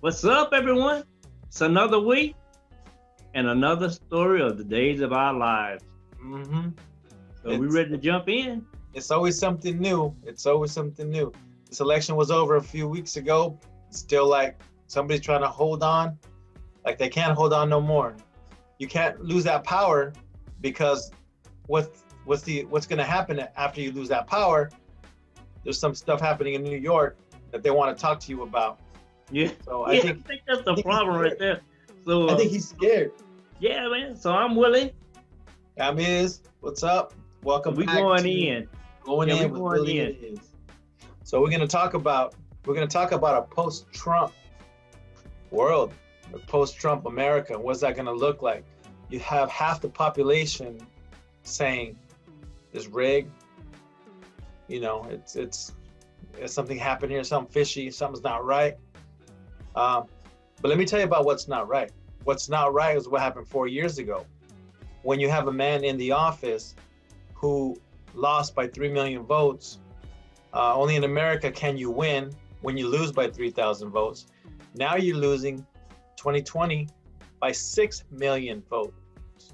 What's up, everyone? It's another week and another story of the days of our lives. hmm So we It's ready to jump in? it's always something new. It's always something new. This election was over a few weeks ago. It's still like somebody's trying to hold on, like they can't hold on no more. You can't lose that power because what's going to happen after you lose that power? There's some stuff happening in New York that they want to talk to you about. Yeah, So I yeah. I think think that's I the think he's problem right scared. there. So I think he's scared. yeah, man. So I'm willing. Amiz, what's up? So Welcome we back going to in. Going Yeah, we In with going Willie in. and Iz. So we're gonna talk about a post-Trump world, a post-Trump America. What's that gonna look like? You have half the population saying it's rigged. It's something happened here, something fishy, something's not right. Um, but let me tell you about what's not right. What's not right is what happened 4 years ago when you have a man in the office who lost by 3 million votes. Only in America can you win when you lose by 3,000 votes. Now you're losing 2020 by 6 million votes,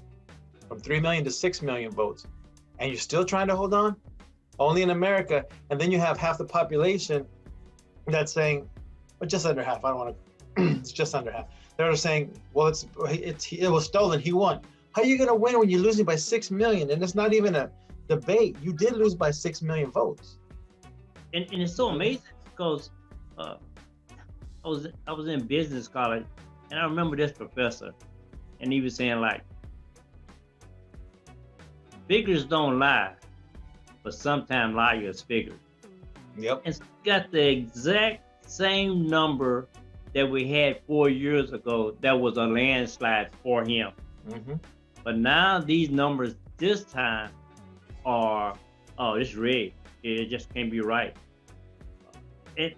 from 3 million to 6 million votes. And you're still trying to hold on? Only in America. And then you have half the population that's saying, well, just under half. I don't want to, it's just under half. They're saying, well, it was stolen. He won. How are you going to win when you're losing by 6 million? And it's not even a debate. You did lose by 6 million votes. And it's so amazing because uh, I was in business college, and I remember this professor, and he was saying like, figures don't lie, but sometimes liars figure. Yep. And so we got the exact same number that we had 4 years ago. That was a landslide for him. Mm-hmm. But now these numbers this time are, oh, it's rigged. It just can't be right. And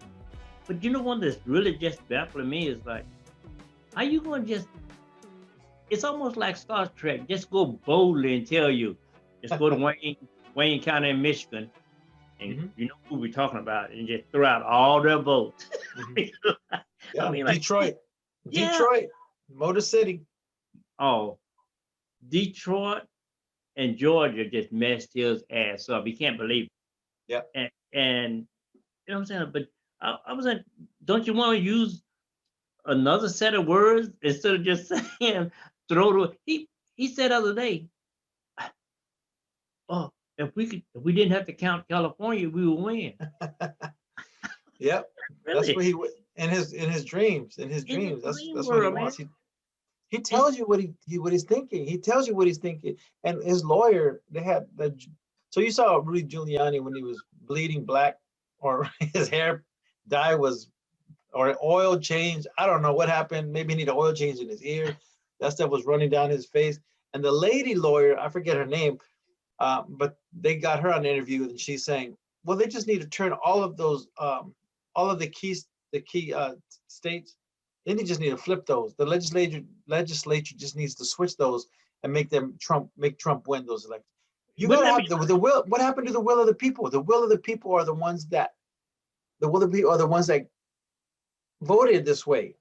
but you know one that's really just baffling me is like, how you gonna just? It's almost like Star Trek. Just go boldly and tell you, just go to Wayne County in Michigan, and Mm-hmm. you know who we're talking about, and just throw out all their votes. Mm-hmm. I Yeah. mean, like, Detroit. yeah. Detroit. Motor City. Oh, Detroit and Georgia just messed his ass up. You can't believe Yeah. it. And you know what I'm saying? But I was like, don't you want to use another set of words instead of just saying throw the he said the other day, oh, if we didn't have to count California, we would win. Yep. That's Really? what he in his dreams. In his In the dreams. That's dream that's what he world, man. wants. He It's tells you what he's thinking. He tells you what he's thinking. And his lawyer, they had the so you saw Rudy Giuliani when he was bleeding black, or his hair dye was, or oil change. I don't know what happened. Maybe he needed oil change in his ears. That stuff was running down his face. And the lady lawyer, I forget her name, but they got her on an interview, and she's saying, well, they just need to turn all of the key states. Then you just need to flip those. The legislature just needs to switch those and make Trump win those elections. You but got to let have me the will. What happened to the will of the people? The will of the people are the will of the people are the ones that voted this way.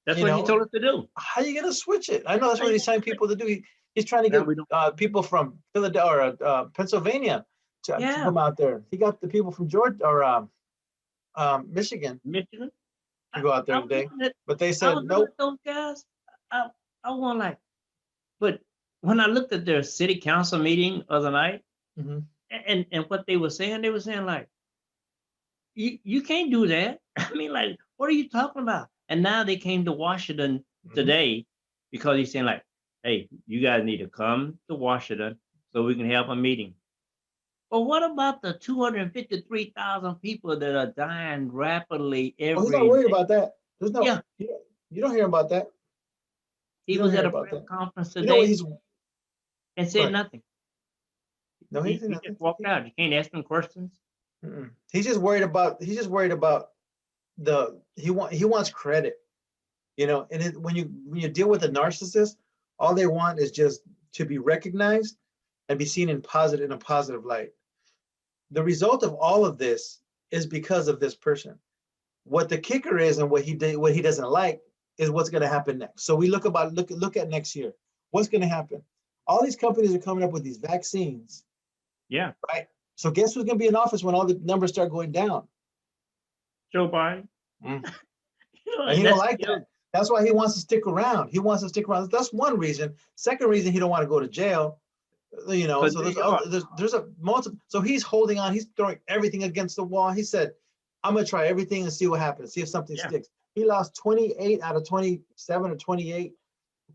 that's You what he know, told us to do. how are you going to switch it? I know that's How what you he's telling gonna do it? people to do. He's trying to Now get we don't. people from Philadelphia or Pennsylvania to Yeah, come out there. He got the people from Georgia or Michigan Michigan. to I, go out I there was today, looking at but they I said was looking nope. at those guys. I I want like, but when I looked at their city council meeting other night, Hmm. and what they were saying like, you can't do that. I mean, like, what are you talking about? And now they came to Washington Hmm. today because he's saying like, hey, you guys need to come to Washington so we can have a meeting. But what about the 253,000 people that are dying rapidly Oh, he's not every worried day? about that. There's no Yeah, you don't hear about that. he You don't was hear at a about press that. conference You know what today he's and go said ahead. nothing. No, he's He nothing. just walked out. You can't ask him questions. He's just worried about he wants credit. And when you deal with a narcissist, all they want is just to be recognized and be seen in a positive light. The result of all of this is because of this person. What the kicker is, and what he did, what he doesn't like, is what's going to happen next. So we look at next year. What's going to happen? All these companies are coming up with these vaccines, Yeah. right? So guess who's going to be in office when all the numbers start going down? Joe Biden. Mm. You know, And he don't that's like that. That's why he wants to stick around. He wants to stick around. That's one reason. Second reason, he don't want to go to jail. You know, for so New York. there's a multiple. So he's holding on. He's throwing everything against the wall. He said, "I'm gonna try everything and see what happens. See if something Yeah. sticks." He lost 28 out of 27 or 28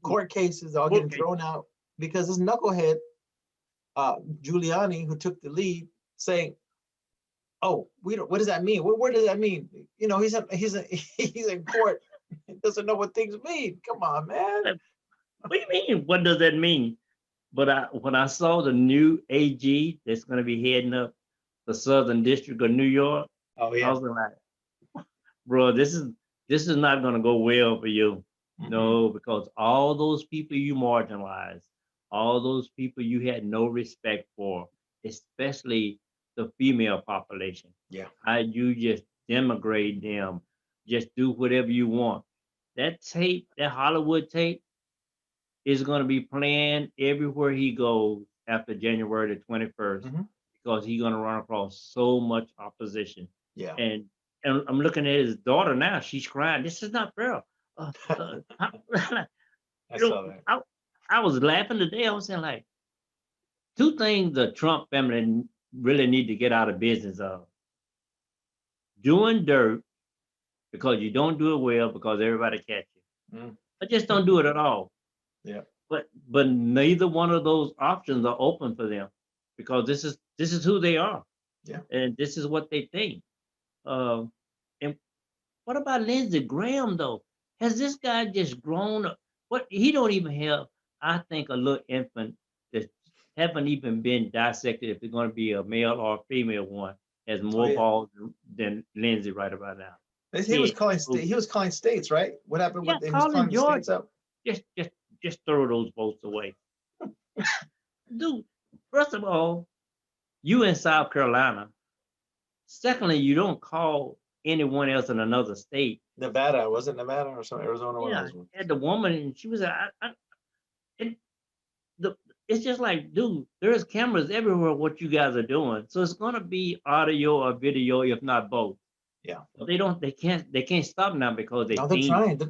court cases, all getting thrown out because this knucklehead, Giuliani, who took the lead, saying, "Oh, we don't. What does that mean? Where does that mean? You know, he's in court. He doesn't know what things mean. Come on, man." What do you mean? What does that mean? But when I saw the new AG that's going to be heading up the Southern District of New York, Oh I yeah. was like, bro, this is not going to go well for you. No, because all those people you marginalized, all those people you had no respect for, especially the female population, Yeah. how you just denigrate them, just do whatever you want. That tape, that Hollywood tape, is going to be playing everywhere he goes after January the 21st Mm-hmm. because he's going to run across so much opposition. Yeah. And and I'm looking at his daughter now. She's crying. This is not fair. I You saw know, that. I was laughing today. I was saying like two things the Trump family really need to get out of business of doing dirt because you don't do it well because everybody catch you. Mm. But just don't do it at all. Yeah. But neither one of those options are open for them because this is who they are Yeah. and this is what they think. Uh, and what about Lindsey Graham though? Has this guy just grown up? What he don't even have, I think, a little infant that haven't even been dissected if it's going to be a male or a female one has Oh more yeah. balls than Lindsey right about now. He was Yeah, calling so, he was calling states, right? What happened yeah, with he was calling calling the Georgia, states up? just just just throw those votes away, dude. First of all, you in South Carolina. Secondly, you don't call anyone else in another state. Nevada, was it Nevada or some Arizona, one of Yeah, those ones? and the woman, and she was like, and the, it's just like, dude, there's cameras everywhere. What you guys are doing, so it's gonna be audio or video, if not both. Yeah. But they can't stop now because they No, they're think trying.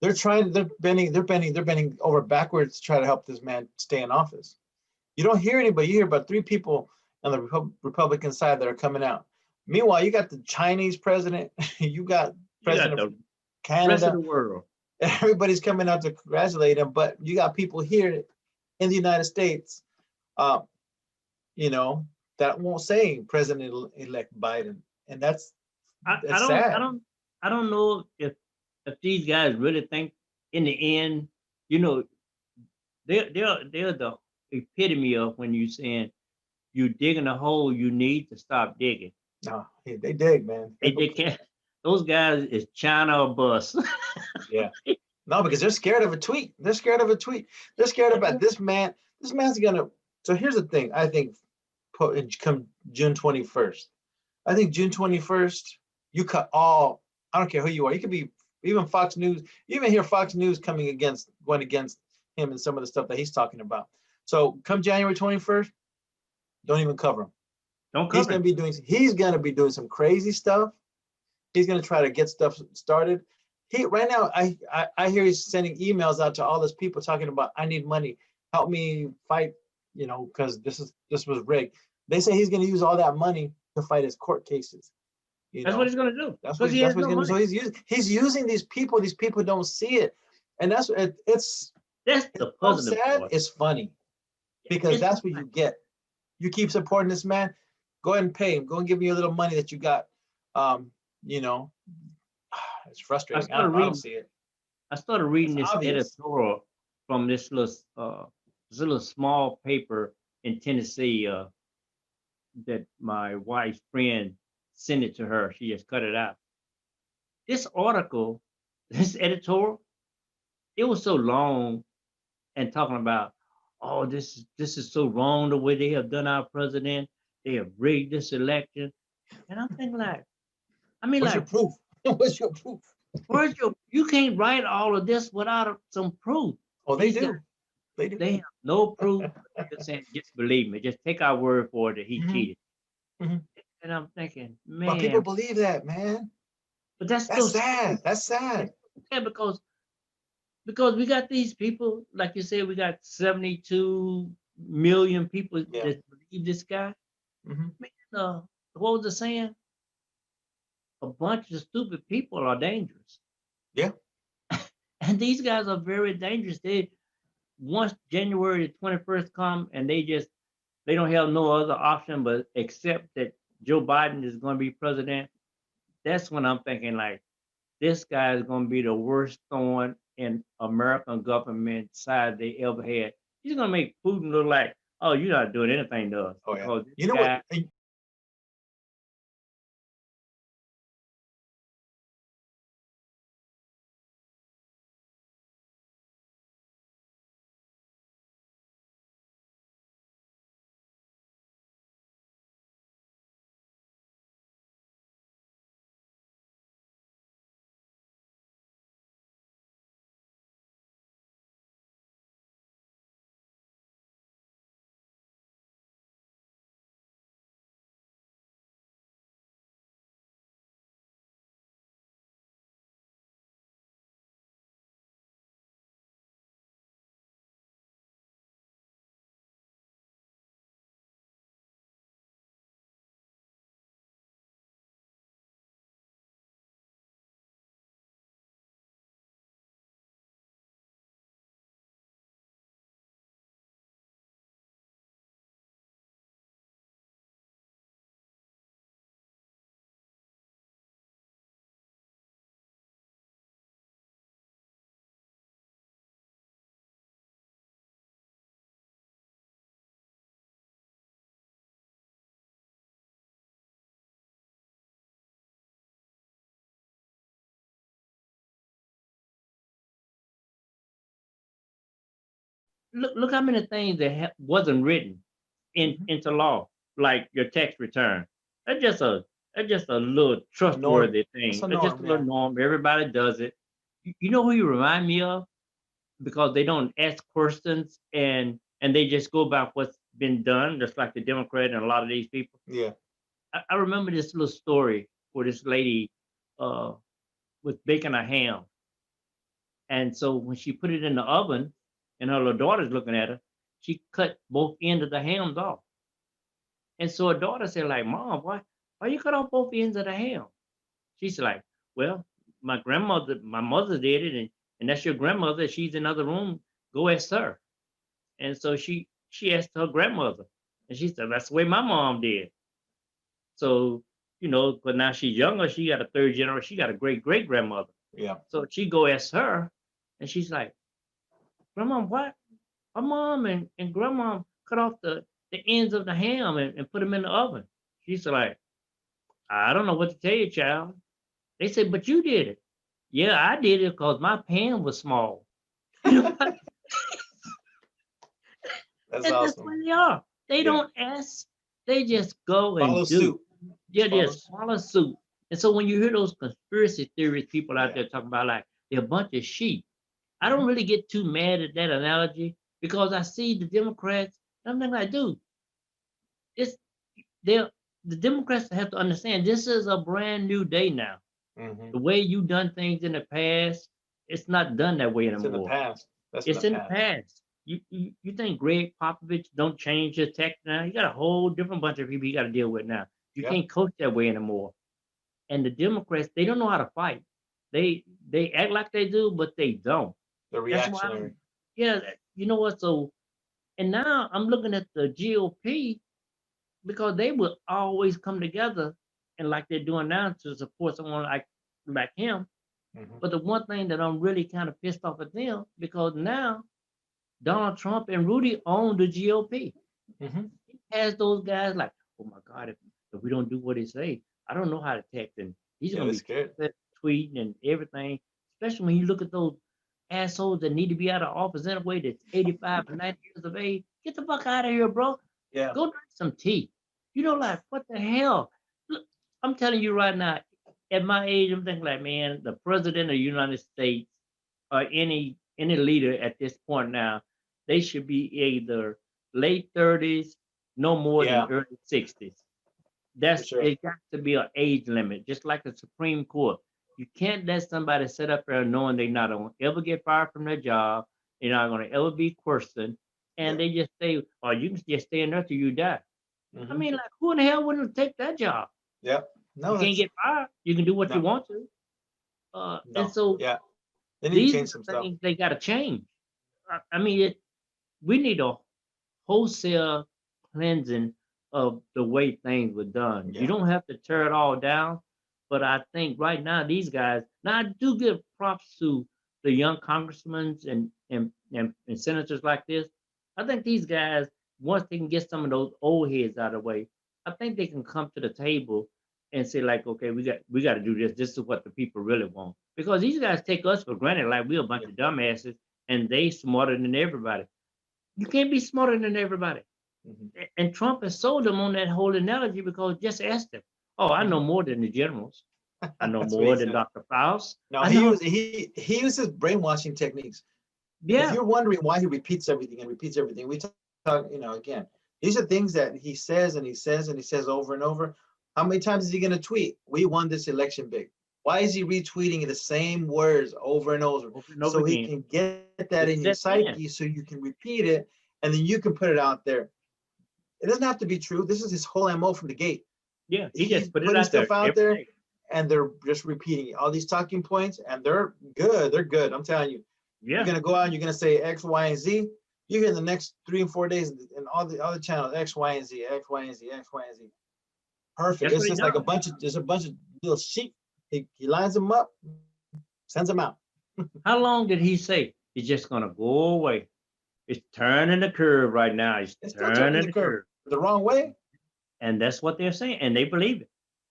They're trying. They're bending over backwards to try to help this man stay in office. You don't hear anybody. You hear about three people on the Republican side that are coming out. Meanwhile, you got the Chinese president. You got you got president the from rest of Canada. the world. Everybody's coming out to congratulate him, but you got people here in the United States, uh, you know, that won't say President-elect Biden, and that's I, I that's don't I sad. don't I don't know if these guys really think in the end, you know, they're the epitome of when you saying you digging a hole you need to stop digging. No, they dig, man. They can't. Those guys is China or bust. Yeah. No, because they're scared of a tweet. They're scared of a tweet. They're scared about this man. This man's gonna. So here's the thing. I think come June 21st. I think June 21st, you cut all. I don't care who you are. You could be even Fox News. You even hear Fox News going against him and some of the stuff that he's talking about. So come January 21st, don't even cover him. Don't He's cover gonna him. be doing. He's gonna be doing some crazy stuff. He's gonna try to get stuff started. He right now, I hear he's sending emails out to all his people talking about, I need money, help me fight, you know, because this was rigged. They say he's gonna use all that money to fight his court cases. You That's what know, he's gonna do because he has that's what no he's gonna do. So money. he's using these people. These people don't see it, and That's it's the so positive sad. part. It's funny because It's that's what you get. You keep supporting this man. Go ahead and pay him. Go and give me a little money that you got. Um, you know, it's I frustrating. started I don't reading. see it. I started It's reading this obvious. editorial from this little small paper in Tennessee that my wife's friend sent it to her. She just cut it out. This article, this editorial, it was so long and talking about, oh, this is so wrong the way they have done our president. They have rigged this election, and I'm thinking like, I mean Where's your like, proof? What's your proof? Where's your? You can't write all of this without some proof. Oh, they These guys, do. They do. they have no proof. They're saying, just believe me. Just take our word for it that he Hmm. cheated. Hmm. And I'm thinking, But people man, believe that, man. but that's That's still sad. That's sad. yeah, because we got these people, like you said, we got 72 million people Yeah. that believe this guy. Hmm. Man, what was the saying? A bunch of stupid people are dangerous. Yeah. And these guys are very dangerous. They once January the 21st come and they don't have no other option but accept that Joe Biden is going to be president. That's when I'm thinking like this guy is going to be the worst thorn in American government side they ever had. He's going to make Putin look like, oh, you're not doing anything to us Oh yeah. because this You know what? guy. Look how many things that wasn't written Mhm. into law, like your tax return. That's just a that's just a little A norm. trustworthy It's thing. a That's just norm, a yeah. little norm. Everybody does it. You know who you remind me of? Because they don't ask questions and they just go by what's been done, just like the Democrat and a lot of these people. Yeah. I remember this little story where this lady uh, was baking a ham, and so when she put it in the oven, and her little daughter's looking at her, she cut both ends of the hams off. And so her daughter said, like, Mom, why you cut off both ends of the ham? She's like, well, my mother did it, and that's your grandmother. She's in another room. Go ask her. And so she asked her grandmother, and she said, that's the way my mom did. So, but now she's younger, she got a third generation, she got a great great grandmother. Yeah. So she go ask her, and she's like, Grandma, what? My mom and grandma cut off the ends of the ham and put them in the oven. She's like, I don't know what to tell you, child. They said, but you did it. Yeah, I did it because my pan was small. You know, That's and that's awesome. where they are. They Yeah. don't ask. They just go Follow and do. suit. Yeah, Follow just suit. follow suit. And so when you hear those conspiracy theories, people out Yeah. there talking about like they're a bunch of sheep, I Hmm. don't really get too mad at that analogy because I see the Democrats. And I'm thinking like, dude, it's they're the Democrats have to understand this is a brand new day now. Hmm. The way you done things in the past, it's not done that way It's in the anymore. past. That's in the It's in the past. past. You think Greg Popovich don't change his tech now? You got a whole different bunch of people you got to deal with now. You Yep. can't coach that way anymore. And the Democrats, they don't know how to fight. They act like they do, but they don't. The That's why reactionary. yeah, you know what? So and now I'm looking at the GOP because they would always come together and like they're doing now to support someone like him. Hmm. But the one thing that I'm really kind of pissed off at them because now Donald Trump and Rudy own the GOP. Hmm. He has those guys like, oh my God, if we don't do what he say, I don't know how to text him. He's Yeah, gonna they're be scared. tweeting and everything. Especially when you look at those assholes that need to be out of office anyway, that's 85 and 90 years of age. Get the fuck out of here, bro. Yeah. Go drink some tea. Like what the hell? Look, I'm telling you right now, at my age, I'm thinking like, man, the president of the United States or any leader at this point now, they should be either late 30s, no more than Yeah, early 60s. for That's sure. it got to be an age limit, just like the Supreme Court. You can't let somebody sit up there knowing they're not going to ever get fired from their job, they're not going to ever be questioned, and Yeah. they just say, "Oh, you can just stay in there till you die." I Hmm. mean, like, who in the hell wouldn't take that job? Yeah. You No, can't that's get fired. You can do what you no, want to. And no. so Yeah. They need to these change are some the stuff. things they got to change. I mean, we need a wholesale cleansing of the way things were done. You Yeah. don't have to tear it all down, but I think right now these guys. Now I do give props to the young congressmen and senators like this. I think these guys, once they can get some of those old heads out of the way, I think they can come to the table and say like, okay, we got to do this. This is what the people really want. Because these guys take us for granted, like we're a bunch Yeah. of dumbasses, and they smarter than everybody. You can't be smarter than everybody. Hmm. And Trump has sold them on that whole analogy because just ask them. Oh, I know Hmm. more than the generals. I know That's what he more than said. Dr. Faust. No, I know, he uses brainwashing techniques. If yeah, you're wondering why he repeats everything and repeats everything, we talk, again, these are things that he says and he says and he says over and over. How many times is he going to tweet? We won this election big. Why is he retweeting the same words over and over? over and over So he again. can get that in It your sets in. psyche so you can repeat it and then you can put it out there. It doesn't have to be true. This is his whole MO from the gate. Yeah, he He's just put it putting out there stuff out every there day. and they're just repeating all these talking points and they're good. They're good. I'm telling you. You're Yeah, gonna go out and you're gonna say X, Y, and Z. You hear in the next 3 and 4 days and all the other channels X, Y, and Z, X, Y, and Z, X, Y, and Z. Perfect. that's It's what he just like does. there's a bunch of little sheep. He lines them up, sends them out. How long did he say it's just gonna go away? It's turning the curve right now. It's It's still turning turning the the curve curve, the wrong way. and that's what they're saying, and they believe it.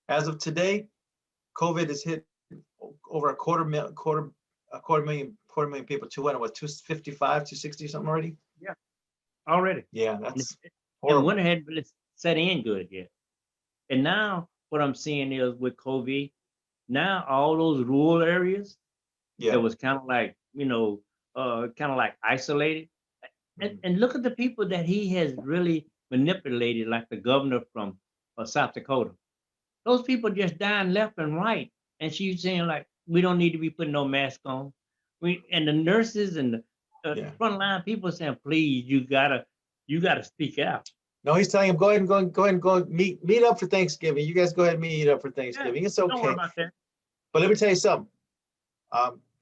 As of today, COVID has hit over a quarter million people. 200, what, 255, 260 something already? Yeah, already. Yeah, And, that's and horrible. went ahead and set in good yet. And now what I'm seeing is with COVID, now all those rural areas that Yeah. was kind of like, kind of like isolated. And, Mhm. and look at the people that he has really manipulated, like the governor from South Dakota. Those people just dying left and right. And she's saying like, we don't need to be putting no mask on. And the nurses and the Yeah. frontline people saying, please, you gotta speak out. No, he's telling him, go ahead and go meet up for Thanksgiving. You guys go ahead and meet up for Yeah, Thanksgiving. It's don't worry okay. about that. But let me tell you something.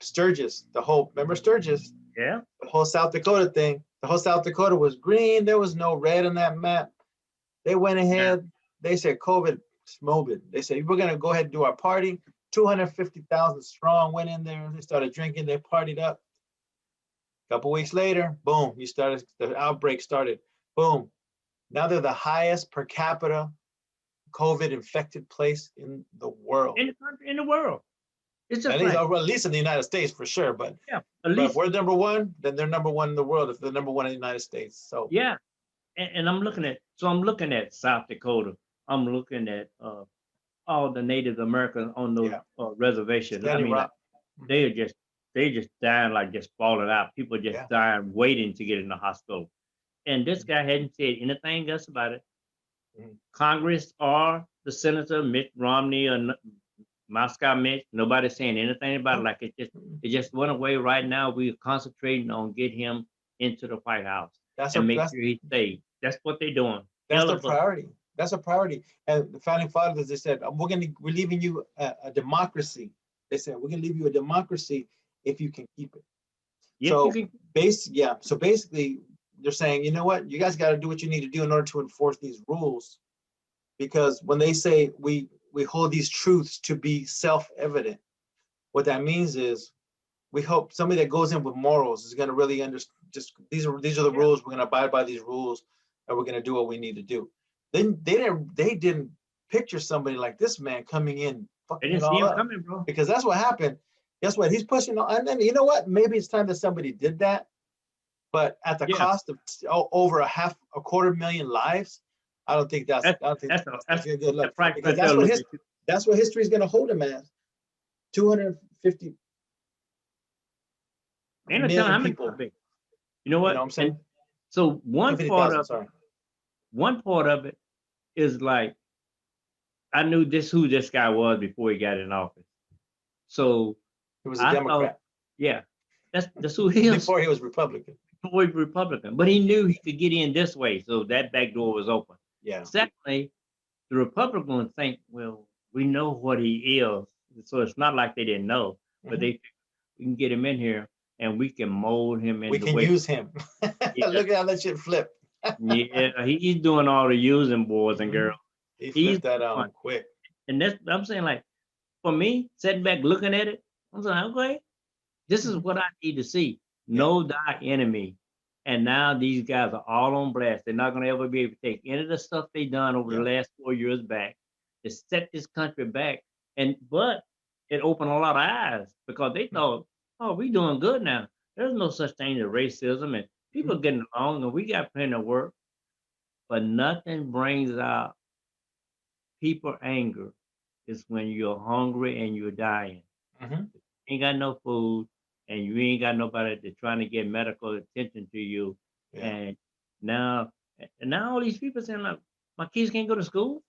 Sturgis, remember Sturgis, Yeah, the whole South Dakota thing. The whole South Dakota was green. There was no red on that map. They went yeah. ahead. They said COVID, smoke. They said we're gonna go ahead and do our party. 250,000 strong went in there. They started drinking. They partied up. A couple weeks later, boom, the outbreak started. Boom. Now they're the highest per capita COVID infected place in the world. In the country, in the world. It's At just least, like, well, at least in the United States for sure. But yeah, at but if least, we're number one, then they're number one in the world. If they're number one in the United States, so yeah. And I'm looking at South Dakota. I'm looking at all the Native Americans on those yeah, reservations. I Standing mean, like Rock. Mhm. they just dying, like just falling out. People just Yeah. dying, waiting to get in the hospital. And this Mhm. guy hadn't said anything else about it. Mhm. Congress or the senator Mitt Romney or Moscow Mitch, nobody's saying anything about it. No. Like it just Mhm. it just went away. Right now, we're concentrating on get him into the White House That's a and make that's sure he stays. That's what they're doing. that's Hell their of a priority. That's a priority. And the founding fathers, they said, we're leaving you a democracy. They said we're gonna leave you a democracy if you can keep it. if you So can. so basically they're saying, you know what, you guys got to do what you need to do in order to enforce these rules. Because when they say we hold these truths to be self-evident, what that means is we hope somebody that goes in with morals is going to really understand. Just these are the Yeah, rules. We're going to abide by these rules, and we're going to do what we need to do. Then they didn't picture somebody like this man coming in they fucking it didn't see all him up, coming, bro. because that's what happened. Guess what? He's pushing on, and then you know what? Maybe it's time that somebody did that, but at the Yeah, cost of over a quarter million lives. I don't think that's that's that's a a good the look, price because right there. Look at you. that's what history is going to hold him as. 250 Ain't no telling million how many people. you know You know what? what I'm And saying? so 250,000. Sorry. one part of it is like I knew this who this guy was before he got in office. So He was a I thought, Democrat yeah, that's who he is. before he was Republican. Before he was Republican, but he knew he could get in this way, so that back door was open. Yeah. Secondly, the Republicans think, well, we know what he is, so it's not like they didn't know, but Mhm. they we can get him in here and we can mold him in We the can way. use him. Yeah, Look at how that shit flip. yeah, he's doing all the using, boys and Mhm. girls. He He's flipped that doing, quick. and that's I'm saying like for me, sitting back looking at it, I'm saying, okay, this is Mhm. what I need to see. Yeah. Know thy enemy. And now these guys are all on blast. They're not going to ever be able to take any of the stuff they done over the Yeah. last 4 years back to set this country back. But it opened a lot of eyes because they thought, oh, we doing good now. There's no such thing as racism and people Mhm. getting along and we got plenty of work. But nothing brings out people anger is when you're hungry and you're dying. Mhm. Ain't got no food and you ain't got nobody that's trying to get medical attention to you. Yeah. And now and now all these people saying like my kids can't go to school.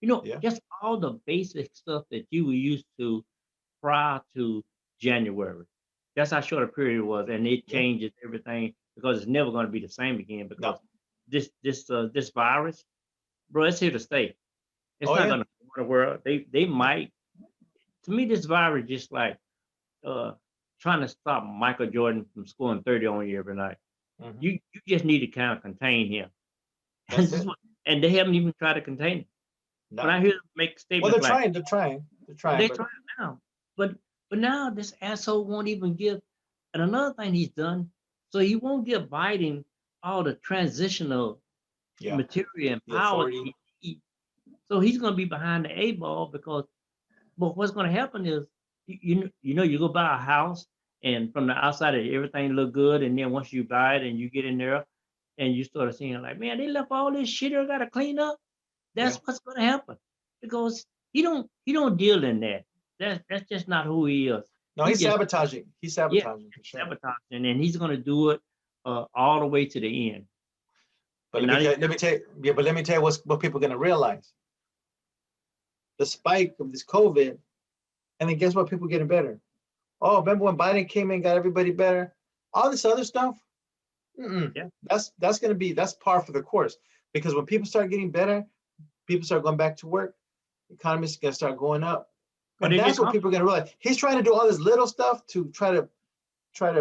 You know, Yeah. just all the basic stuff that you were used to prior to January. That's how short a period it was, and it Yeah. changes everything because it's never going to be the same again. Because No. this virus, bro, it's here to stay. It's Oh not yeah. going to go the world. They might. To me, this virus just like uh, trying to stop Michael Jordan from scoring 30 on you every night. Mhm. You just need to kind of contain him. And, That's it. and they haven't even tried to contain him. When No. I hear them make Well, statements they're like, trying. They're trying. They're trying. they But try it now. But now this asshole won't even give. And another thing he's done, so he won't give Biden all the transitional yeah, material and the power that authority. he needs. So he's going to be behind the eight ball because but what's going to happen is, you go buy a house, and from the outside, everything look good, and then once you buy it and you get in there, and you start seeing like, man, they left all this shit I got to clean up. Yeah. That's what's going to happen because he don't deal in that. That's just not who he is. No, He he's just sabotaging. He's yeah, sabotaging for sure. sabotaging, and he's going to do it all the way to the end. But And now let me tell you, yeah, but let me tell you what people are gonna realize. The spike of this COVID, and then guess what? People getting better. Oh, remember when Biden came in, got everybody better? All this other stuff, yeah, that's par for the course. Because when people start getting better, people start going back to work, economies are gonna start going up. but And they that's get what people are gonna realize. He's trying to do all this little stuff to try to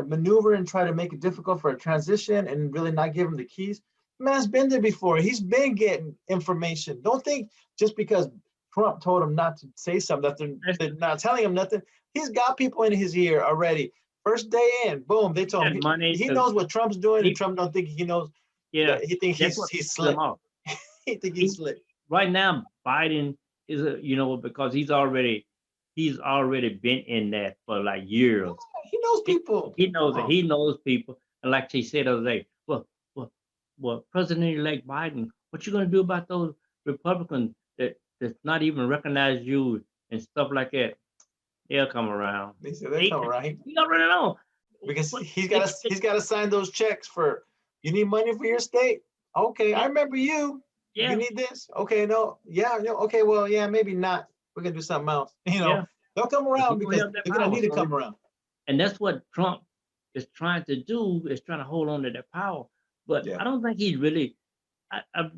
maneuver and try to make it difficult for a transition and really not give him the keys. Man's been there before. He's been getting information. Don't think just because Trump told him not to say something that they're not telling him nothing. He's got people in his ear already. First day in, boom, they told him money he to knows what Trump's doing, and he, Trump don't think he knows yeah, that he thinks that's what he's pisses them slick. off. He think he's He, slick. right now Biden is because he's already been in that for like years. He knows He, people. he knows it. He knows people. And like she said the other day, well, President-elect Biden, what you gonna do about those Republicans that's not even recognize you and stuff like that? They'll come around. They said they're They, coming right he already know. because But he's got to sign those checks for. You need money for your state. Okay, I remember you. You yeah, need this. Okay, no, yeah, no, okay, well, yeah, maybe not. We're gonna do something else. yeah. They'll come He around gonna because have that they're gonna power. need to So come around. and that's what Trump is trying to do, is trying to hold on to that power. But Yeah. I don't think he's really. I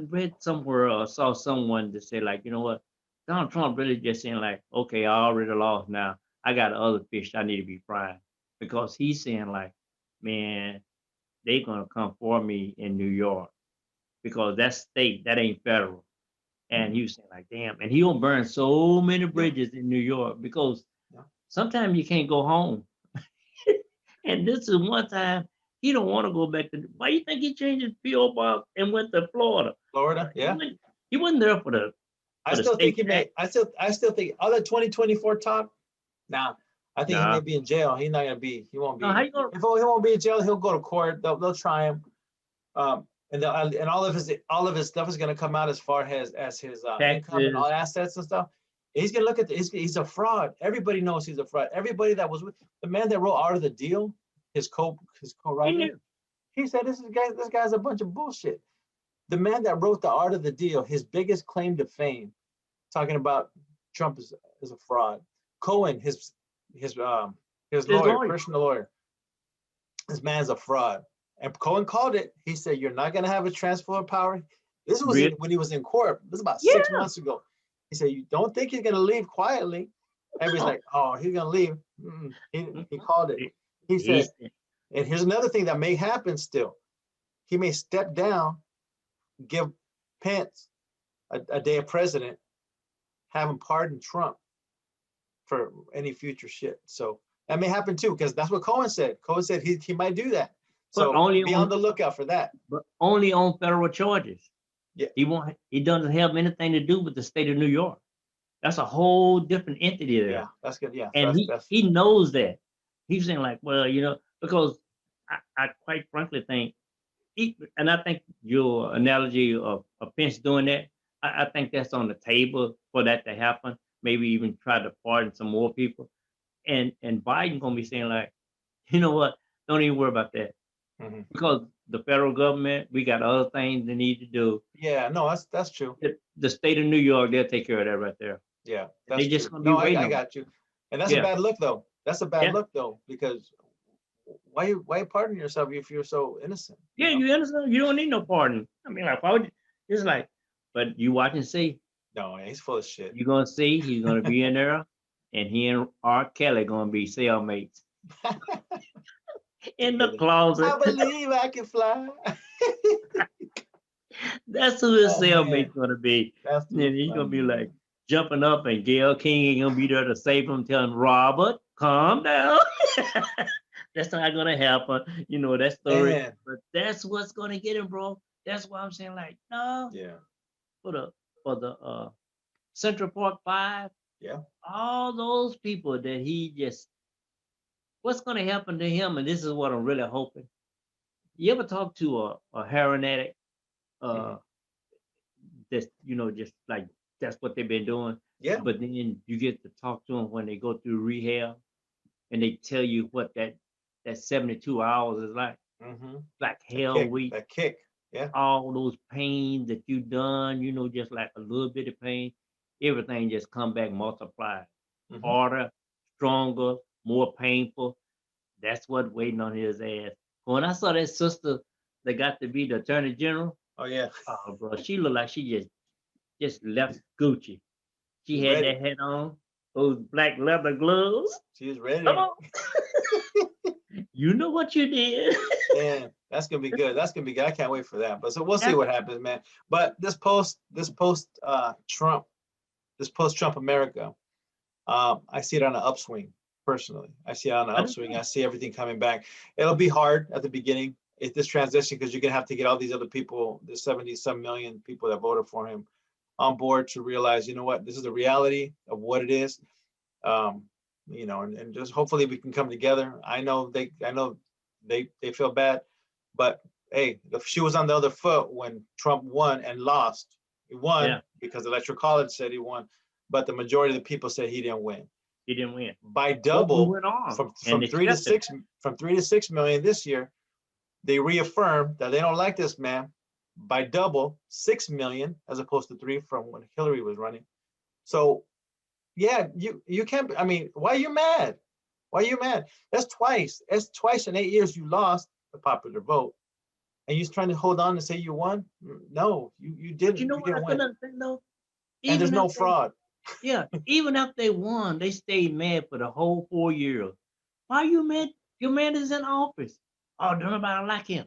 read somewhere or saw someone to say like, you know what, Donald Trump really just saying like, okay, I already lost now. I got other fish I need to be frying because he's saying like, man, they gonna come for me in New York because that's state, that ain't federal. And Mhm. he was saying like, damn, and he gonna burn so many Yeah. bridges in New York because Yeah. sometimes you can't go home. And this is one time he don't want to go back to. Why you think he changed his PO box and went to Florida? Florida. He Yeah. wasn't, he wasn't there for the I for the still think state he tax. may. I still think other 2024 talk. Nah, I think he may Nah, be in jail. He's not gonna be. He won't no, how be. you gonna? If he won't be in jail, he'll go to court. They'll try him. And all of his stuff is gonna come out as far as his income and Taxes. all assets and stuff. He's gonna look at he's a fraud. Everybody knows he's a fraud. Everybody that was with the man that wrote Art of the Deal, his co-writer, Yeah. he said this guy's a bunch of bullshit. The man that wrote the Art of the Deal, his biggest claim to fame, talking about Trump is a fraud. Cohen, his his His lawyer, lawyer. personal lawyer, this man's a fraud. And Cohen called it. He said, "You're not gonna have a transfer of power." This was Real. when he was in court. This is about Yeah. 6 months ago. He said, "You don't think he's gonna leave quietly?" Everybody's like, "Oh, he's gonna leave." He called it. He said, He's and here's another thing that may happen still. He may step down, give Pence a day of president, have him pardon Trump for any future shit. So that may happen too, because that's what Cohen said. Cohen said he might do that. but So only be on on the lookout for that. but only on federal charges. Yeah. He doesn't have anything to do with the state of New York. That's a whole different entity there. Yeah, that's good. Yeah, And that's he knows that. He's saying like, well, because I quite frankly think and I think your analogy of Pence doing that, I think that's on the table for that to happen. Maybe even try to pardon some more people. And Biden gonna be saying like, you know what? Don't even worry about that mhm. because the federal government, we got other things they need to do. Yeah. No, that's true. The state of New York, they'll take care of that right there. Yeah, They that's just true. gonna be No, waiting I on it. got you. And that's a Yeah, bad look though. That's a bad yeah, look though, because why you pardon yourself if you're so innocent? yeah. You understand? You don't need no pardon. I mean, like, why would you? It's like, but you watch and see. No, he's full of shit. You're gonna see he's gonna be in there, and he and R. Kelly gonna be cellmates in the Together. closet. I believe I can fly. That's who his Oh man, cellmate's gonna be. that's And too he's gonna funny, be like man. jumping up, and Gail King ain't gonna be there to save him, telling Robert, calm down. That's not gonna happen. You know that story. Man, But that's what's gonna get him, bro. That's why I'm saying, like, no, yeah, for the Central Park Five, yeah. all those people that he just what's gonna happen to him, and this is what I'm really hoping. You ever talk to a heroin addict? Hmm. Uh that's just like that's what they've been doing. Yeah. But then you get to talk to them when they go through rehab and they tell you what that 72 hours is Hmm. like That hell kick, week, that kick. Yeah. all those pains that you done, just like a little bit of pain, everything just come back multiplied, Hmm. harder, stronger, more painful. That's what waiting on his ass. When I saw that sister that got to be the attorney general, Oh yeah. oh bro, she looked like she just left Gucci. She She's had ready. that hat on, those black leather gloves. She's Come ready. on, you know what you did. Man, that's gonna be good. That's gonna be good. I can't wait for that. But so we'll see That's what happens, man. But this post Trump, this post Trump America, I see it on an upswing personally. I see it on an I do upswing. too. I see everything coming back. It'll be hard at the beginning. It's this transition because you're gonna have to get all these other people, the 70 some million people that voted for him, on board to realize, you know what, this is the reality of what it is. Um, and just hopefully we can come together. I know they feel bad, but hey, the shoe was on the other foot when Trump won and lost. He won Yeah, because the Electoral College said he won, but the majority of the people said he didn't win he didn't win. by But we double went on from and from three to accepted it. six from 3 to 6 million this year. They reaffirmed that they don't like this man by double 6 million as opposed to three from when Hillary was running. So yeah, you can't. I mean, why are you mad? Why are you mad? That's twice. That's twice in 8 years you lost the popular vote, and you're trying to hold on and say you won. No, you But you didn't. know You what I didn't win, couldn't understand though? and there's Even no if they, fraud. yeah, even if they won, they stayed mad for the whole 4 years. Why you mad? Your man is in office. Oh, don't nobody like him.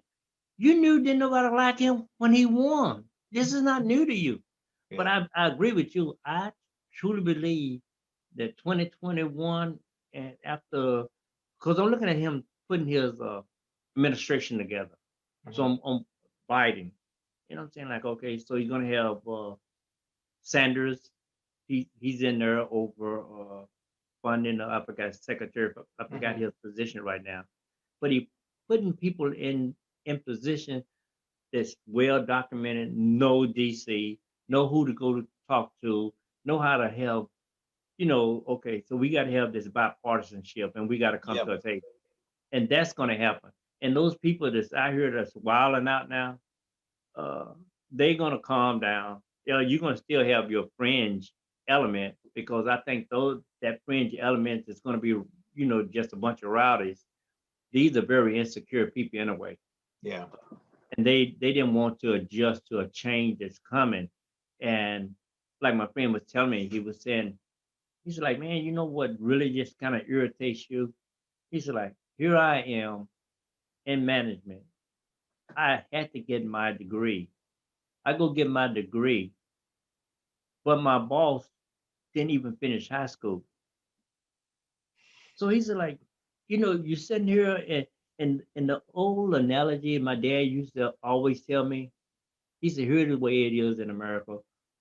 You knew didn't nobody like him when he won. This is not new to you. But Yeah. I agree with you. I truly believe that 2021 and after, because I'm looking at him putting his administration together. So Hmm. I'm Biden. You know what I'm saying? Like, okay, so you're gonna have Sanders. He's in there over funding. I forgot secretary. I forgot Hmm. his position right now. But he putting people in position that's well documented, know DC, know who to go to talk to, know how to help. okay, so we got to have this bipartisanship and we got to come Yeah. to a table. And that's going to happen. And those people that's out here that's wilding out now, uh, they're going to calm down. You're going to still have your fringe element because I think those that fringe element is going to be, just a bunch of rowdies. These are very insecure people anyway, Yeah. and they didn't want to adjust to a change that's coming. And like my friend was telling me, he was saying, he's like, man, you know what really just kind of irritates you? He's like, here I am in management. I had to get my degree. I go get my degree, but my boss didn't even finish high school. So he's like, you're sitting here and the old analogy my dad used to always tell me, he said, here's the way it is in America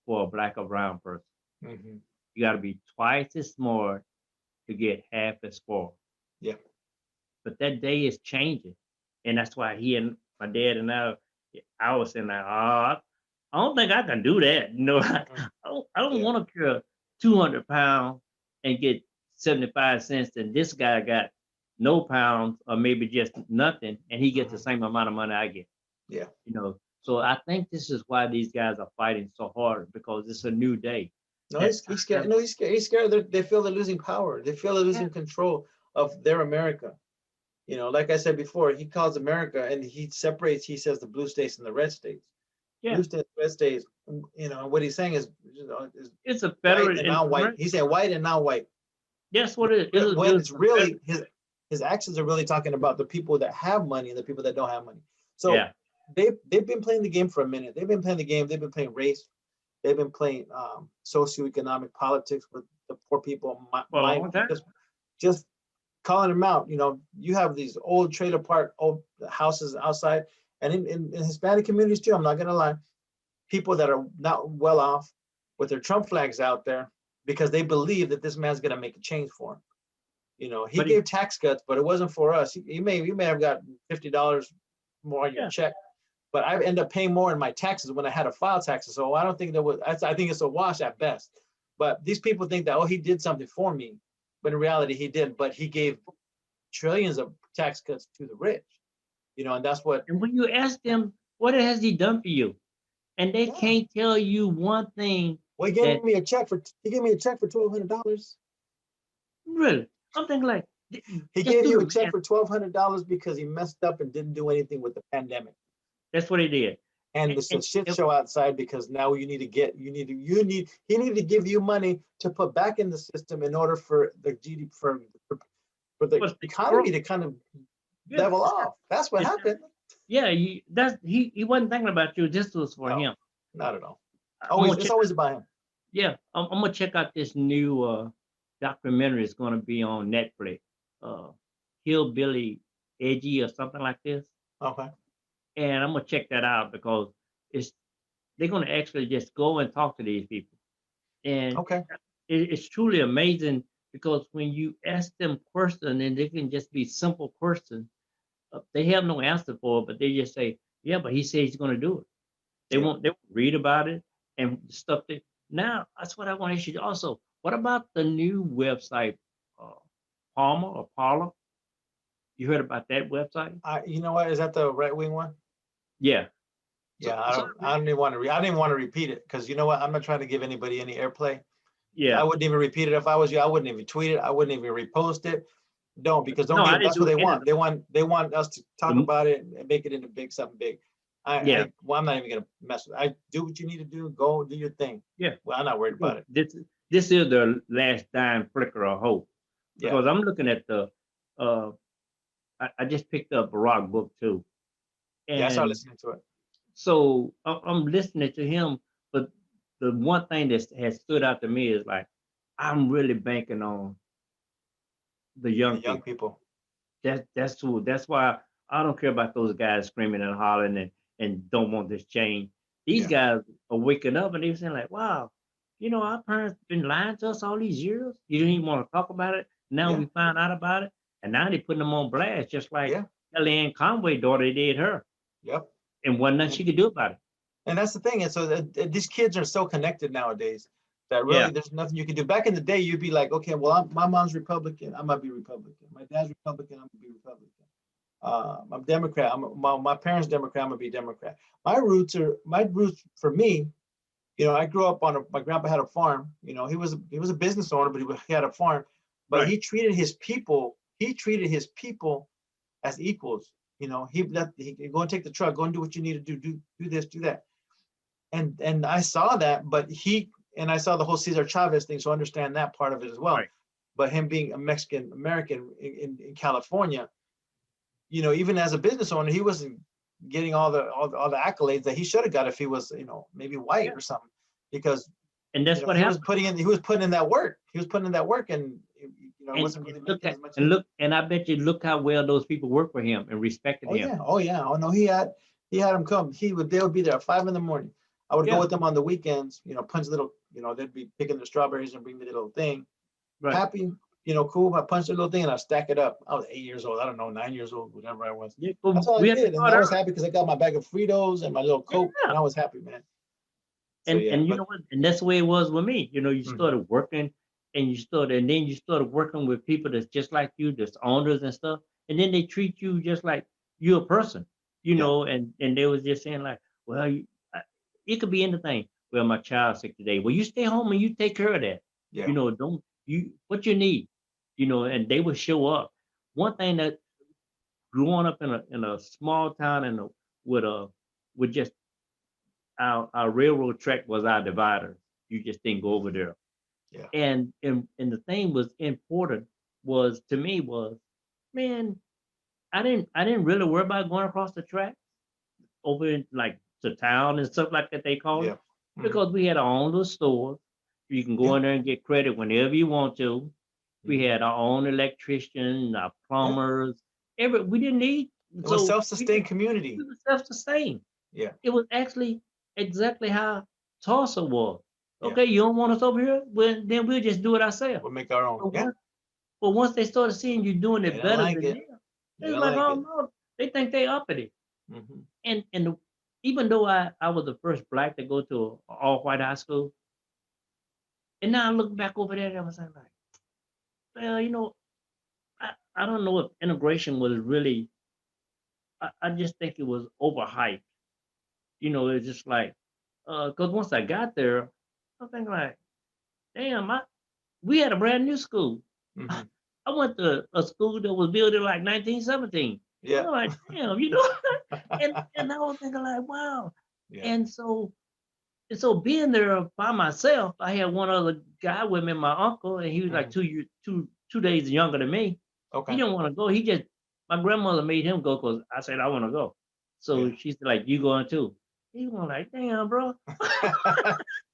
for a black or brown person. Hmm. You got to be twice as smart to get half as far. Yeah. But that day is changing. And that's why he and my dad and I was saying like, I don't think I can do that. Mhm. I don't Yeah. want to carry 200 pounds and get 75 cents. And this guy got no pounds or maybe just nothing. And he gets the Hmm. same amount of money I get, Yeah. So I think this is why these guys are fighting so hard because it's a new day. No, That he's scared. time, No, he's scared. He's scared. They feel they're losing power. They feel they're yeah, losing control of their America. Like I said before, he calls America and he separates, he says the blue states and the red states. yeah, Blue states, red states, what he's saying is it's a white federal and in non-white. America. He's saying white and non-white. That's what it is. When it's A federal, really his actions are really talking about the people that have money and the people that don't have money. So yeah. they've been playing the game for a minute. They've been playing the game. They've been playing race. They've been playing socioeconomic politics with the poor people. For a long time. Just calling them out. You have these old trailer park, old houses outside, and in Hispanic communities too. I'm not gonna lie, people that are not well off with their Trump flags out there because they believe that this man's gonna make a change for them. He But he, gave tax cuts, but it wasn't for us. You may have got $50 more on your yeah. check, but I end up paying more in my taxes when I had to file taxes. So I don't think that was. I think it's a wash at best. But these people think that he did something for me, but in reality he didn't. But he gave trillions of tax cuts to the rich. And that's what. And when you ask them, what has he done for you? And they Yeah. can't tell you one thing Well, that he gave me a check for $1,200. really, I'm thinking like, He just gave do you the a check math. for $1,200 because he messed up and didn't do anything with the pandemic. That's what he did. And And, it's a and, shit and show outside because now he needed to give you money to put back in the system in order for the GDP for the what's the economy growth? to kind of Yeah, level off. That's what happened. yeah. He wasn't thinking about you. This was for No, him. not at all. I'm Always, gonna it's check. always about him. Yeah, I'm gonna check out this new documentary. It's gonna be on Netflix. Uh, Hillbilly Edgy or something like this. Okay. And I'm gonna check that out because it's they're gonna actually just go and talk to these people. And Okay. it's truly amazing because when you ask them questions and they can just be simple questions, they have no answer for it, but they just say, "Yeah, but he said he's going to do it." Yeah. They won't read about it and stuff. That now that's what I want to ask you also. What about the new website, uh, Palmer or Parler? You heard about that website? You know what? Is that the right wing one? Yeah. So, Yeah. I so don't. I don't even want to. I didn't want to repeat it because you know what? I'm not trying to give anybody any airplay. I yeah. wouldn't even repeat it if I was you. I wouldn't even tweet it. I wouldn't even repost it. Don't, because don't No, I get. didn't That's what do they any of want. They want us to talk them. about it and make it into something big. Yeah. Well, I'm not even gonna mess with it. I do what you need to do. Go do your thing. Yeah. Well, I'm not worried Because about it. this is the last dying flicker of hope. Yeah. Because I'm looking at uh I just picked up Barack book too. Yeah. I started And listening to it. so I'm listening to him, but the one thing that has stood out to me is like I'm really banking on the The young young people. people. That's who. That's why I don't care about those guys screaming and hollering and don't want this change. These Yeah. guys are waking up and they're saying like, "Wow, our parents been lying to us all these years. You didn't even want to talk about it. Now Yeah. we find out about it, and now they're putting them on blast, just like Yeah. Kellyanne Conway daughter did her, Yep. and wasn't nothing And she could do about it." and that's the thing. And so these kids are so connected nowadays that Yeah. really there's nothing you can do. Back in the day, you'd be like, okay, well, my mom's Republican, I might be Republican. My dad's Republican, I'm gonna be Republican. I'm Democrat. My parents Democrat. I'm gonna be Democrat. My roots for me. I grew up on my grandpa had a farm. He was a business owner, but he had a farm. But Right. he treated his people as equals. He go and take the truck, go and do what you need to do this, do that. And I saw that, and I saw the whole Cesar Chavez thing, so I understand that part of it as well. Right. But him being a Mexican American in California, even as a business owner, he wasn't getting all the accolades that he should have got if he was, maybe white Yeah. or something, because And that's what he was happened. putting in that work. He was putting in that work, and it And, wasn't and really look making at as much and as. look and I bet you look how well those people worked for him and respected Oh him. yeah, oh yeah, oh no, he had him come. They would be there at 5 a.m. I would go Yeah. with them on the weekends. Punch little. They'd be picking the strawberries and bring me the little thing. Right. Happy, cool. I punched the little thing and I stack it up. I was 8 years old. I don't know, 9 years old, whatever I was. Yeah. That's But all I we have to did, and start I was early. happy because I got my bag of Fritos and my little Coke, Yeah. and I was happy, man. So yeah, And you but know what? And that's the way it was with me. You mhm, started working and then you started working with people that's just like you, that's owners and stuff. And then they treat you just like you're a person, yeah, and they was just saying like, well, it could be anything. Well, my child's sick today. Well, you stay home and you take care of that. yeah, Don't you what you need, and they would show up. One thing that growing up in a small town with a with just our railroad track was our divider. You just didn't go over there. yeah, And the thing was important was to me was, man, I didn't really worry about going across the track over in like to town and stuff like that they call it yeah, hmm, because we had our own little stores. You can go yeah, in there and get credit whenever you want to. We hmm, had our own electrician, our yeah. plumbers. We didn't need It was so self-sustained community. we were self-sustained. Yeah, It was actually exactly how Tulsa was. yeah. Okay, you don't want us over here? Well, then we'll just do it ourselves. We'll make our own. But Yeah, once they started seeing you doing they it didn't better like than it. them, They it's didn't like, like oh it. no, they think they uppity. Hmm. And even though I was the first black to go to an all white high school, and now I look back over there and I was like, well, I don't know if integration was really. I just think it was overhyped. It's just like, because once I got there, I think like, damn, we had a brand new school. Hmm. I went to a school that was built in like 1917. Yeah, I'm like, damn, and I was thinking like, wow. yeah. And so being there by myself, I had one other guy with me, my uncle, and he was like Hmm. 2 days younger than me. He Okay. didn't want to go. My grandmother made him go because I said I want to go. So Yeah. she said like, you going too? He was like, damn, bro.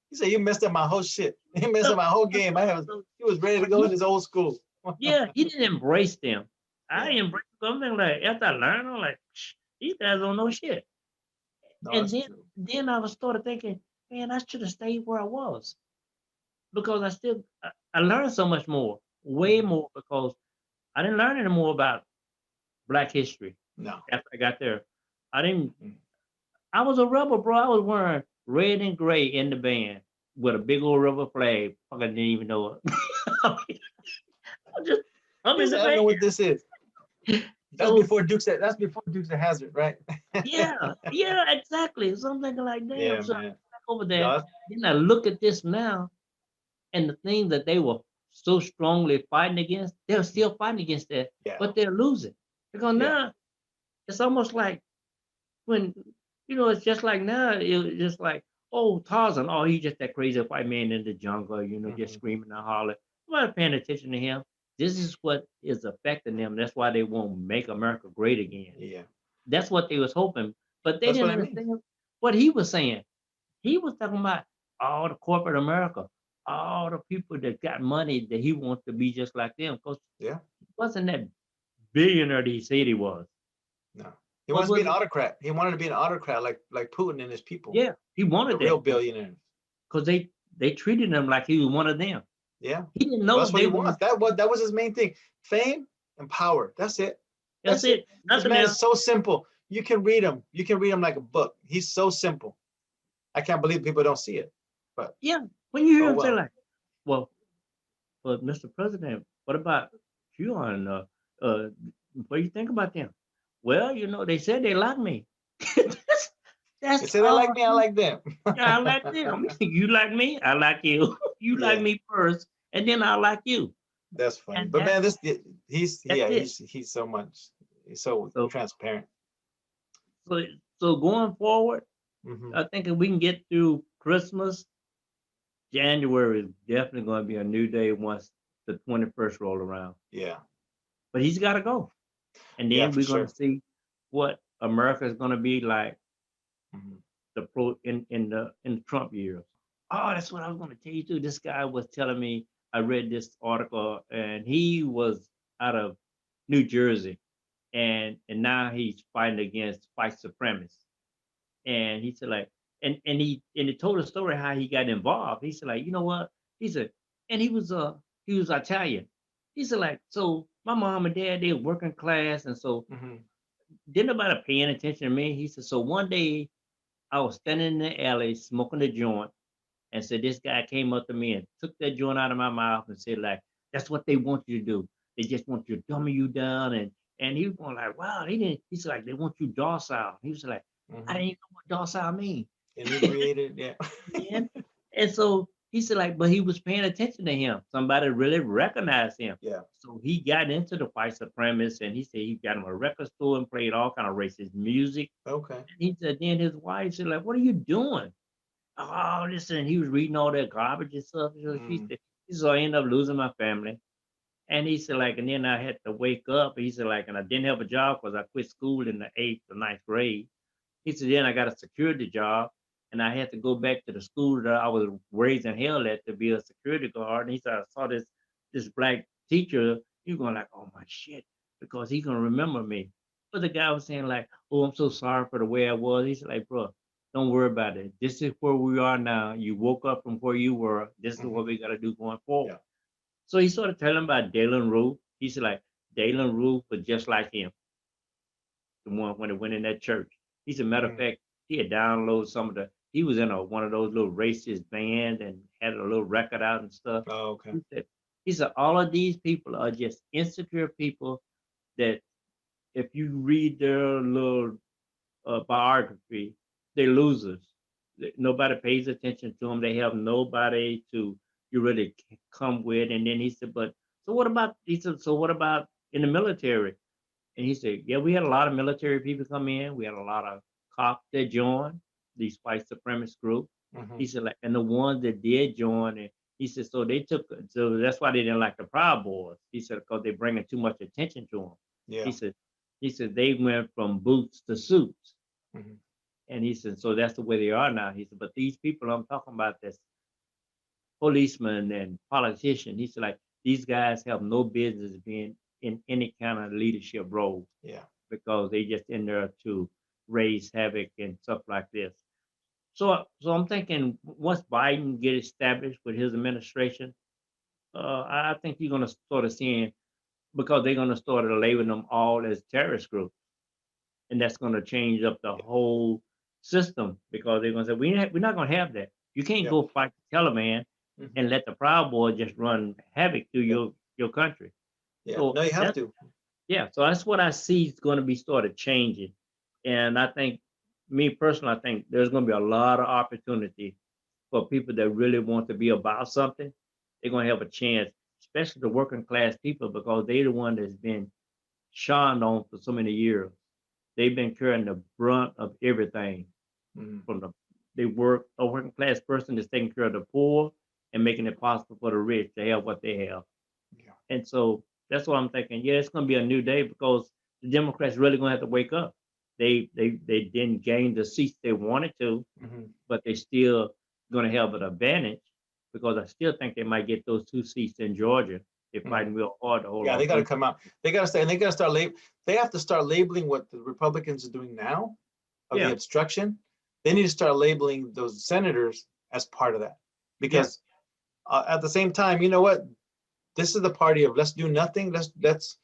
He said you messed up my whole shit. He messed So, up my whole game. so, He was ready to but go in his old school. yeah, he didn't embrace them. I Yeah. embraced something like after I learned, I'm like, these guys don't know shit. No, And that's then true. then I was started thinking, man, I should have stayed where I was because I learned so much more, way Hmm. more because I didn't learn any more about Black history No. after I got there. I didn't. Mm-mm. I was a rebel, bro. I was wearing red and gray in the band with a big old rebel flag. Fuck, I didn't even know it. I'm just, I'm He in the said, I don't band. know what this is. That's So before Duke's. That's before Duke's a Hazard, right? yeah, exactly. So I'm thinking like, damn. Yeah, So I man. went back over No, there. Then I look at this now, and the thing that they were so strongly fighting against, they're still fighting against that, yeah, but they're losing because yeah. now it's almost like when it's just like now it's just like, oh, Tarzan, oh, he's just that crazy white man in the jungle, just Hmm. screaming and hollering. Nobody paying attention to him. This is what is affecting them. That's why they won't make America great again. Yeah, That's what they was hoping, but they that's what didn't it means. understand what he was saying. He was talking about all the corporate America, all the people that got money that he wants to be just like them. Because Yeah, he wasn't that billionaire that he said he was. no. He What wants to be was an it? autocrat. He wanted to be an autocrat like Putin and his people, Yeah, he the wanted real that billionaires. because they treated him like he was one of them. Yeah, He didn't well, know that's what they he were. wants. That was his main thing: fame and power. That's it. That's That's it. it. This Nothing man else. is so simple. You can read him. You can read him like a book. He's so simple. I can't believe people don't see it. But Yeah. When you hear Oh him say well. like, well, but Mr. President, what about you on uh what do you think about them? Well, they said they like me. that's, They that's say they like all. me, I like them. Yeah, I like them. You like me, I like you. You like Yeah, me first, and then I like you. that's funny. And But man, this he's that's yeah, it. he's so much he's so So transparent. so so going forward, Hmm. I think if we can get through Christmas, January is definitely going to be a new day once the 21st roll around. Yeah, But he's got to go, and yeah, then for we're going sure. to see what America is going to be like Hmm. in the Trump years. Oh, that's what I was going to tell you too. This guy was telling me. I read this article, and he was out of New Jersey, and now he's fighting against white supremacists. And he said like, and he told a story how he got involved. He said like, you know what? He said, and he was Italian. He said like, so my mom and dad they were working class, and so Hmm. didn't nobody paying attention to me. He said, so one day I was standing in the alley smoking a joint, and said this guy came up to me and took that joint out of my mouth and said like, that's what they want you to do. They just want you to dummy you down, and he was going like, wow, he didn't. He's like, they want you docile. He was like, I Hmm. didn't even know what docile mean. Inebriated, yeah. Man. And so he said, like, but he was paying attention to him. Somebody really recognized him. Yeah. So he got into the white supremacist, and he said he got him a record store and played all kind of racist music. Okay. And he said, then his wife said, like, what are you doing? Oh, listen, he was reading all that garbage and stuff. So Mm. he said, so I ended up losing my family. And he said, like, and then I had to wake up. He said, like, and I didn't have a job because I quit school in the eighth or ninth grade. He said, then I got a security job, and I had to go back to the school that I was raising hell at to be a security guard. And he said, I saw this black teacher. He was going like, oh my shit, because he's gonna remember me. But the guy was saying like, oh, I'm so sorry for the way I was. He said, like, bro, don't worry about it. This is where we are now. You woke up from where you were. This is Hmm. what we got to do going Yeah. forward. So he started telling about Dalen Roof. He said like, Dalen Roof was just like him, the one when it went in that church. He said, matter of Hmm. fact, he had downloaded some of the. He was in one of those little racist band and had a little record out and stuff. Oh, okay. He said, he said all of these people are just insecure people that if you read their little biography, they're losers. Nobody pays attention to them. They have nobody to you really come with. And then he said, but so what about? He said, so what about in the military? And he said, yeah, we had a lot of military people come in. We had a lot of cops that joined these white supremacist group. Hmm. He said, like, and the ones that did join, and he said, so they took, so that's why they didn't like the Proud Boys. He said, because they're bringing too much attention to them. He Yeah. said, he said they went from boots to suits, Hmm. and he said, so that's the way they are now. He said, but these people I'm talking about, that's policemen and politicians. He said, like, these guys have no business being in any kind of leadership role Yeah. because they just in there to raise havoc and stuff like this. So I'm thinking once Biden get established with his administration, I think you're gonna start of seeing because they're gonna start labeling them all as terrorist groups, and that's gonna change up the Yeah. whole system because they're gonna say we're not gonna have that. You can't Yep. go fight the Taliban Hmm. and let the Proud Boy just run havoc through Yep. your country. Yeah. So No, you have that's to. yeah, so that's what I see is going to be started changing. And I think, me personally, I think there's going to be a lot of opportunity for people that really want to be about something. They're going to have a chance, especially the working class people, because they're the one that's been shunned on for so many years. They've been carrying the brunt of everything Hmm. from a working class person that's taking care of the poor and making it possible for the rich to have what they have. Yeah. And so that's what I'm thinking. Yeah, it's going to be a new day because the Democrats really going to have to wake up. They didn't gain the seats they wanted to, Hmm. but they still going to have an advantage because I still think they might get those two seats in Georgia. They're Hmm. fighting real hard to hold Yeah, on they got to to. come out. They got to stay, and they got to start They have to start labeling what the Republicans are doing now of the Yeah, obstruction. They need to start labeling those senators as part of that, yeah, because at the same time, you know what? This is the party of let's do nothing. Let's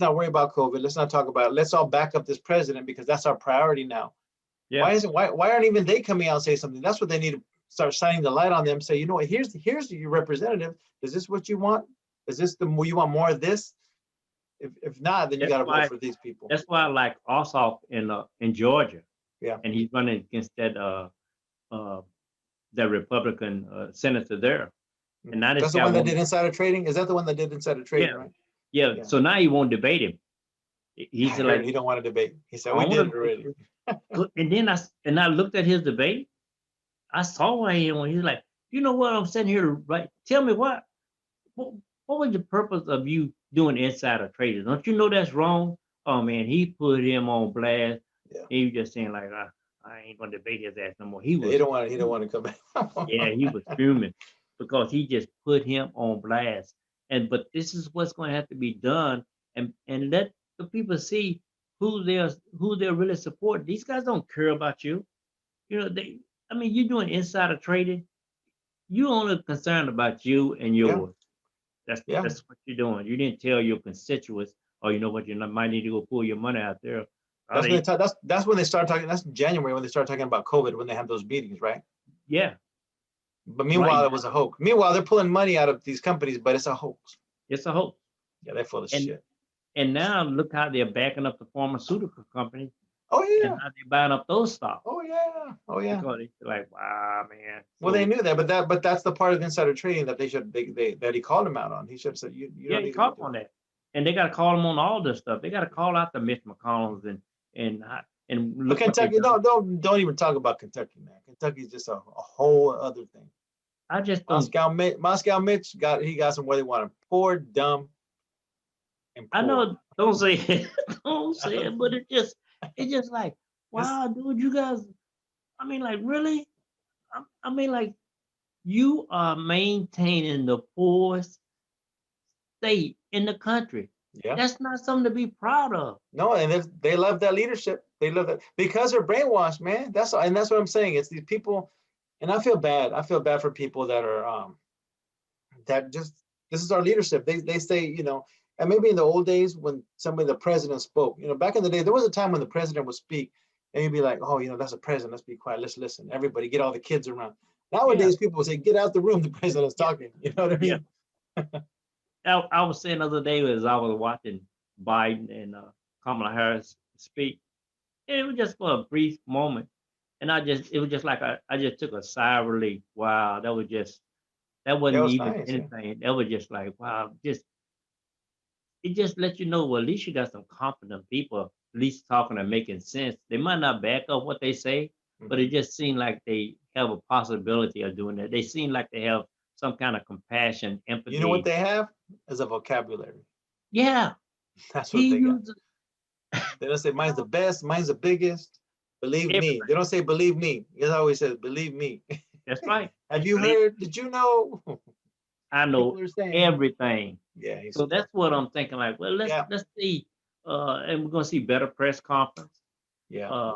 not worry about COVID. Let's not talk about it. Let's all back up this president because that's our priority now. yeah, Why aren't even they coming out and say something? That's what they need to start shining the light on them. Say, you know what? Here's your representative. Is this what you want? Is this you want more of this? If not, then you That's got to vote why. for these people. That's why I like Ossoff in Georgia, Yeah. and he's running against uh that Republican senator there. And now this That's the guy one that won't. did insider trading. Is that the one that did insider trading, Yeah, right? yeah. Yeah. So now he won't debate him. I He's heard like, he don't want to debate. He said I we don't did want it to already. debate. And then I looked at his debate. I saw why he won. He's like, you know what? I'm sitting here, right? Tell me what, what was the purpose of you doing insider trading? Don't you know that's wrong? Oh man, he put him on blast. Yeah. He was just saying like, I ain't gonna debate his ass no more. He Yeah, he was, don't want. He don't want to come back. yeah, he was fuming because he just put him on blast. And but this is what's going to have to be done, and let the people see who they're really supporting. These guys don't care about you. You know, I mean, you're doing insider trading. You only concerned about you and Yeah. yours. That's Yeah. that's what you're doing. You didn't tell your constituents, oh, you know what, might need to go pull your money out there. Oh, That's when they talk, that's when they start talking. That's January when they start talking about COVID, when they have those meetings, right? yeah, But right meanwhile, it now was a hoax. Meanwhile, they're pulling money out of these companies, but it's a hoax. it's a hoax. Yeah, they're full of And shit. and now look how they're backing up the pharmaceutical companies Oh and yeah. how they're buying up those stocks Oh yeah. Oh yeah. because they're like, wow, man. Well, they So knew that, but that's the part of insider trading that they that he called him out on. He should have said, you yeah, don't he need to be caught doing on that. that, and they got to call them on all this stuff. They got to call out the Mitch McConnells and But look what they Kentucky, done. don't even talk about Kentucky, man. Kentucky's just a whole other thing. I just don't. Moscow Mitch got some where they want him. Poor, dumb, and I poor. know. Don't say it. Don't say it. But it's just like, It's, wow, dude, you guys. I mean, like, really? I mean, like, you are maintaining the poorest state in the country. yeah. That's not something to be proud of. No, and they love that leadership. They love that because they're brainwashed, man. That's what I'm saying. It's these people, and I feel bad. I feel bad for people that are that just this is our leadership. They say, and maybe in the old days when somebody the president spoke, back in the day, there was a time when the president would speak, and you'd be like, oh, that's a president. Let's be quiet. Let's listen. Everybody, get all the kids around. Yeah, Nowadays, people say, get out the room. The president's yeah, talking. You know what I yeah. mean? I was saying the other day as I was watching Biden and Kamala Harris speak, and it was just for a brief moment, and it was just like I just took a sigh of relief. Wow, that Yeah, it wasn't was even nice. Yeah. anything. That was just like, wow, it just lets you know, well, at least you got some confident people, at least talking and making sense. They might not back up what they say, but it Mhm. just seemed like they have a possibility of doing that. They seem like they have some kind of compassion, You know what empathy. they have is a vocabulary. Yeah, That's what he they got. uses They don't say mine's the best, mine's the biggest. Believe me. They everything. don't say believe me. It always says believe me. That's right. Have He you believes heard? Did you know? I know People are saying. everything. Yeah, he's So stuck. that's what I'm thinking. Like, well, let's Yeah, let's see, and we're gonna see better press conference. yeah.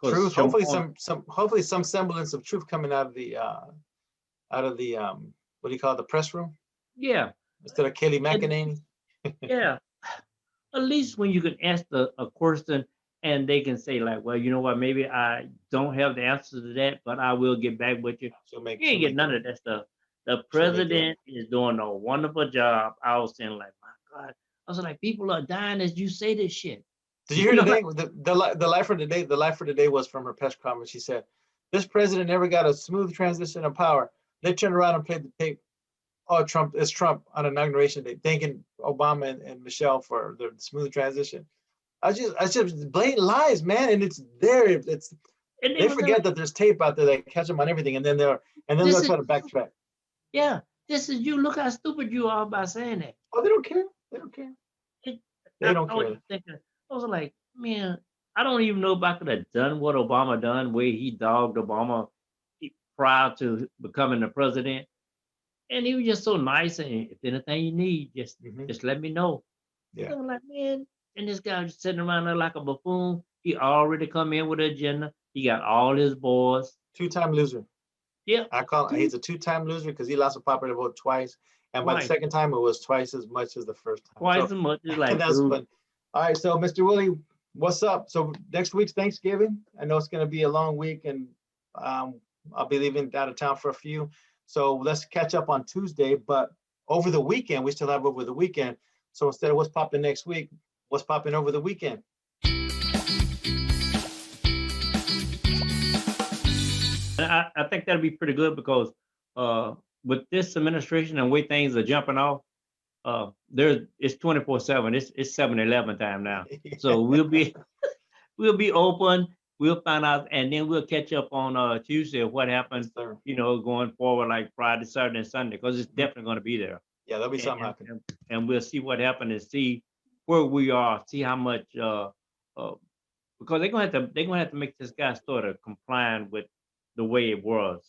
Because Truth. Shimon, Hopefully some semblance of truth coming out of the what do you call it, the press room yeah, instead of Kelly and McEnany. yeah, at least when you can ask a question and they can say like, well, you know what, maybe I don't have the answer to that, but I will get back with you. You She'll ain't get make it none up. of that stuff. The She'll make it up. president is doing a wonderful job. I was saying like, my God, I was like, people are dying as you say this shit. Did you You hear know, today? The life for today. The life for today was from her press conference. She said, "This president never got a smooth transition of power." They turned around and played the tape. Oh, Trump on inauguration day, thanking Obama and Michelle for the smooth transition. I just blatant lies, man, and it's there. It's and they they was like, forget that there's tape out there that catch them on everything, and then they'll this is try to backtrack. yeah, this is you. Look how stupid you are by saying that. Oh, they don't care. They don't care. It, They don't I was care. just thinking, I was like, man, I don't even know if I could have done what Obama done, where he dogged Obama prior to becoming the president, and he was just so nice. And if anything you need, just Hmm. just let me know. And Yeah, I'm like, man, and this guy just sitting around there like a buffoon. He already come in with an agenda. He got all his boys. two-time loser. Yeah, I call him. two, He's a two-time loser because he lost a popular vote twice, and by the twice, second time it was twice as much as the first time. twice So as much. It's like, that's dude, fun. All right, so Mr. Willie, what's up? So next week's Thanksgiving. I know it's going to be a long week, and um, I'll be leaving out of town for a few. So let's catch up on Tuesday. But over the weekend, we still have over the weekend. So instead of what's popping next week, what's popping over the weekend? I think that'll be pretty good because with this administration and the way things are jumping off, it's 24/7. It's 7-Eleven time now. So we'll be open. We'll find out, and then we'll catch up on Tuesday of what happened. Yes, Going forward like Friday, Saturday, and Sunday, because it's definitely going to be there. yeah, there'll be And, something and, happening. and and we'll see what happened and see where we are, see how much because they're gonna have to make this guy sort of complying with the way it was.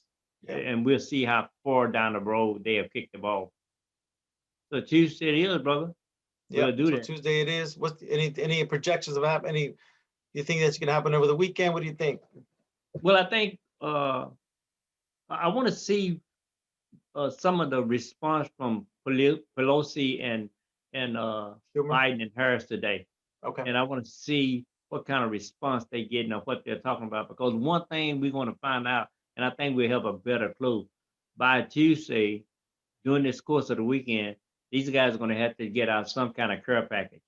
Yeah. And we'll see how far down the road they have kicked the ball. So Tuesday it is, brother. Yeah. We'll do So that. Tuesday it is. What's any projections of any? You think that's going to happen over the weekend? What do you think? Well, I think I want to see some of the response from Pelosi and Schumer? Biden and Harris today. Okay. And I want to see what kind of response they get and what they're talking about. Because one thing we're going to find out, and I think we'll have a better clue by Tuesday, during this course of the weekend, these guys are going to have to get out some kind of care package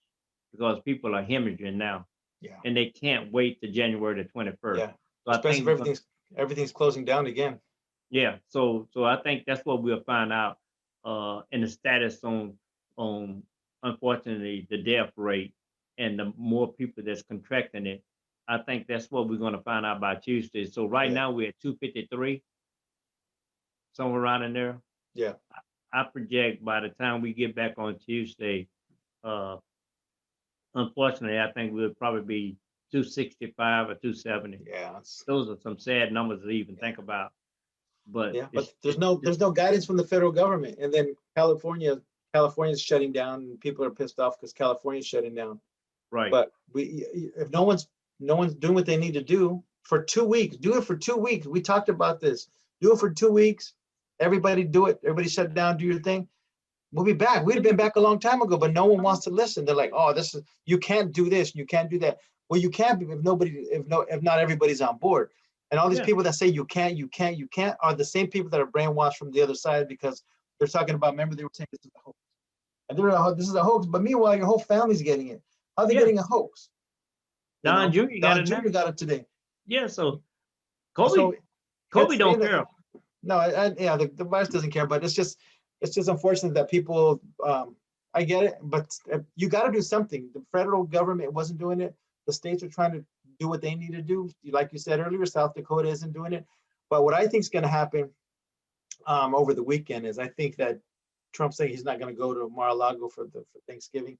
because people are hemorrhaging now. Yeah. And they can't wait to January the 21st. Yeah. So Especially if everything's closing down again. Yeah. So I think that's what we'll find out in the status on unfortunately the death rate and the more people that's contracting it. I think that's what we're going to find out by Tuesday. So right now we're at 253, somewhere around in there. Yeah. I project by the time we get back on Tuesday, unfortunately, I think we'll probably be 265 or 270. Yeah. Those are some sad numbers to even think about. But yeah, but there's no guidance from the federal government, and then California's shutting down, and people are pissed off because California's shutting down. Right. But if no one's doing what they need to do for 2 weeks, do it for 2 weeks. We talked about this. Do it for 2 weeks. Everybody do it. Everybody shut down. Do your thing. We'll be back. We'd have been back a long time ago, but no one wants to listen. They're like, "Oh, you can't do this. You can't do that." Well, you can't if not everybody's on board. And all these people that say you can't are the same people that are brainwashed from the other side because they're talking about. Remember, they were saying this is a hoax, and this is a hoax. But meanwhile, your whole family's getting it. How are they getting a hoax? Don Jr. got it today. Yeah, so Kobe don't care. No, the virus doesn't care, but it's just unfortunate that people. I get it, but you got to do something. The federal government wasn't doing it. The states are trying to do what they need to do. Like you said earlier, South Dakota isn't doing it. But what I think is going to happen over the weekend is I think that Trump's saying he's not going to go to Mar-a-Lago for Thanksgiving.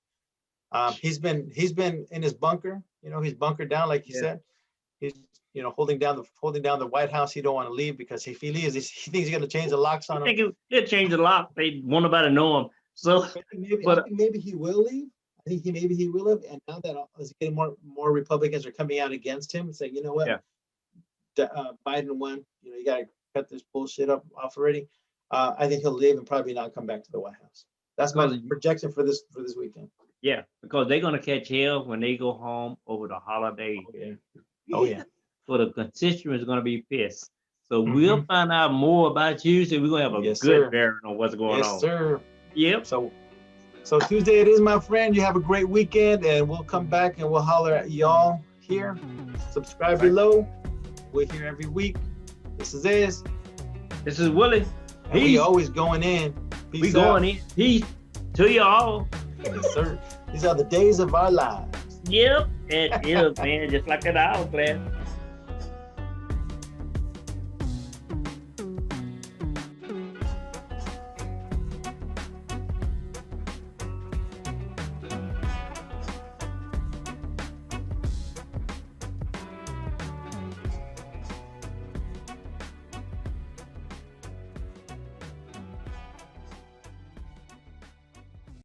He's been in his bunker. He's bunkered down, like he said. He's holding down the White House. He don't want to leave because if he leaves, he thinks he's going to change the locks on him. I think he'll change the lock. They want nobody to know him. So I think maybe he will leave. I think maybe he will have, and now that as getting more Republicans are coming out against him, saying, you know what, Biden won. You got to cut this bullshit off already. I think he'll leave and probably not come back to the White House. That's my projection for this weekend. Yeah, because they're gonna catch hell when they go home over the holiday. Oh yeah. So the constituents are gonna be pissed. So we'll find out more about Tuesday. We're gonna have a good bearing on what's going on. Yes, sir. Yep. So Tuesday it is, my friend. You have a great weekend, and we'll come back and we'll holler at y'all here. Subscribe below. We're here every week. This is Willie. And we always going in. Peace we going in. Peace to y'all. Yes, sir. These are the days of our lives. Yep, it is, man. Just like an hourglass.